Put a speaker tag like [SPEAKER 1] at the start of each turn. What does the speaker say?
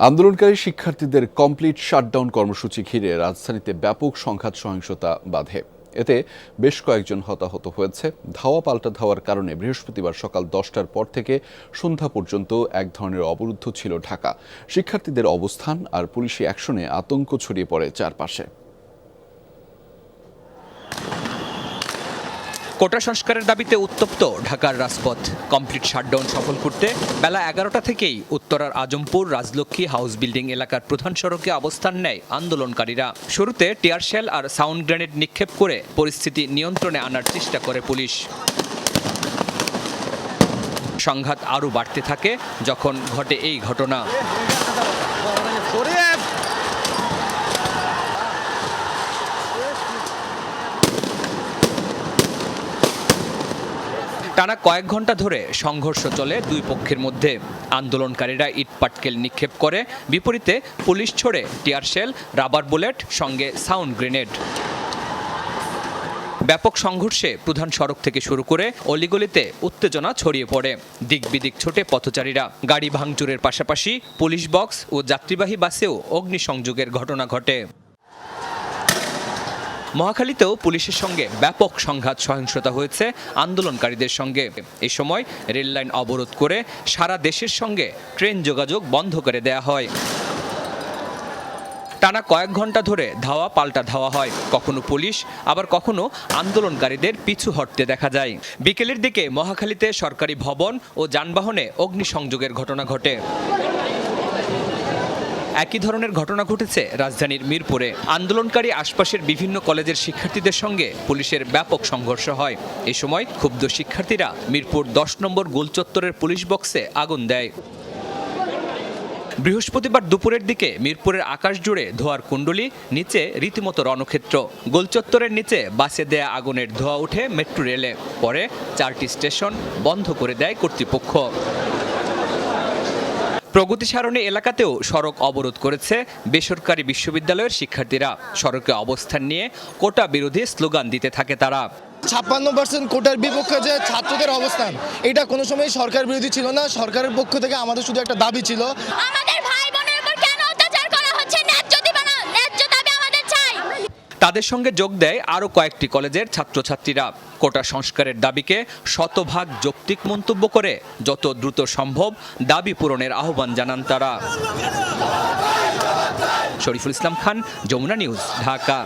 [SPEAKER 1] আন্দোলনকারী শিক্ষার্থীদের complete shutdown কর্মসূচি ঘিরে রাজধানীতে ব্যাপক সংঘাত সহিংসতা বাধে। এতে বেশ কয়েকজন হতাহত হয়েছে। ধাওয়া পাল্টা ধাওয়ার কারণে বৃহস্পতিবার সকাল 10টার পর থেকে সন্ধ্যা পর্যন্ত এক ধরনের অবরুদ্ধ ছিল ঢাকা। শিক্ষার্থীদের অবস্থান আর পুলিশি অ্যাকশনে আতঙ্ক ছড়িয়ে পড়ে চারপাশে।
[SPEAKER 2] কোটা সংস্কারের দাবিতে উত্তপ্ত ঢাকার রাজপথ। কমপ্লিট শাটডাউন সফল করতে বেলা 11টা থেকেই উত্তরার আজমপুর, রাজলক্ষ্মী, হাউস বিল্ডিং এলাকার প্রধান সড়কে অবস্থান নেয় আন্দোলনকারীরা। শুরুতে টিয়ার শেল আর সাউন্ড গ্রেনেড নিক্ষেপ করে পরিস্থিতি নিয়ন্ত্রণে আনার চেষ্টা করে পুলিশ। সংঘাত আরও বাড়তে থাকে যখন ঘটে এই ঘটনা। টানা কয়েক ঘন্টা ধরে সংঘর্ষ চলে দুই পক্ষের মধ্যে। আন্দোলনকারীরা ইটপাটকেল নিক্ষেপ করে, বিপরীতে পুলিশ ছোড়ে টিয়ার শেল, রাবার বুলেট, সঙ্গে সাউন্ড গ্রেনেড। ব্যাপক সংঘর্ষে প্রধান সড়ক থেকে শুরু করে অলিগলিতে উত্তেজনা ছড়িয়ে পড়ে। দিক বিদিক ছোটে পথচারীরা। গাড়ি ভাঙচুরের পাশাপাশি পুলিশ বক্স ও যাত্রীবাহী বাসেও অগ্নিসংযোগের ঘটনা ঘটে। মহাখালীতেও পুলিশের সঙ্গে ব্যাপক সংঘাত সহিংসতা হয়েছে আন্দোলনকারীদের সঙ্গে। এই সময় রেললাইন অবরোধ করে সারা দেশের সঙ্গে ট্রেন যোগাযোগ বন্ধ করে দেয়া হয়। টানা কয়েক ঘন্টা ধরে ধাওয়া পাল্টা ধাওয়া হয়। কখনো পুলিশ, আবার কখনো আন্দোলনকারীদের পিছু হটতে দেখা যায়। বিকেলের দিকে মহাখালীতে সরকারি ভবন ও যানবাহনে অগ্নিসংযোগের ঘটনা ঘটে। একই ধরনের ঘটনা ঘটেছে রাজধানীর মিরপুরে। আন্দোলনকারী আশপাশের বিভিন্ন কলেজের শিক্ষার্থীদের সঙ্গে পুলিশের ব্যাপক সংঘর্ষ হয়। এ সময় ক্ষুব্ধ শিক্ষার্থীরা মিরপুর 10 নম্বর গোলচত্বরের পুলিশ বক্সে আগুন দেয়। বৃহস্পতিবার দুপুরের দিকে মিরপুরের আকাশ জুড়ে ধোঁয়ার কুণ্ডলী, নিচে রীতিমতো রণক্ষেত্র। গোলচত্বরের নিচে বাসে দেয়া আগুনের ধোঁয়া উঠে মেট্রো রেলে। পরে 4টি স্টেশন বন্ধ করে দেয় কর্তৃপক্ষ। প্রগতি সারণী এলাকাতেও সড়ক অবরোধ করেছে বেসরকারি বিশ্ববিদ্যালয়ের শিক্ষার্থীরা। সড়কে অবস্থান নিয়ে কোটা বিরোধী স্লোগান দিতে থাকে তারা।
[SPEAKER 3] 56% কোটার বিপক্ষে যে ছাত্রদের অবস্থান, এটা কোনো সময় সরকার বিরোধী ছিল না। সরকারের পক্ষ থেকে আমাদের শুধু একটা দাবি ছিল,
[SPEAKER 4] আমাদের ভাই বোনের উপর কেন অত্যাচার করা হচ্ছে? ন্যায্য দিবা না, ন্যায্য দাবি আমাদের চাই।
[SPEAKER 2] তাদের সঙ্গে যোগ দেয় আরও কয়েকটি কলেজের ছাত্রছাত্রীরা। কোটা সংস্কারের দাবিকে শতভাগ যৌক্তিক মন্তব্য করে যত দ্রুত সম্ভব দাবি পূরণের আহ্বান জানান তারা। শরীফুল ইসলাম খান, যমুনা নিউজ, ঢাকা।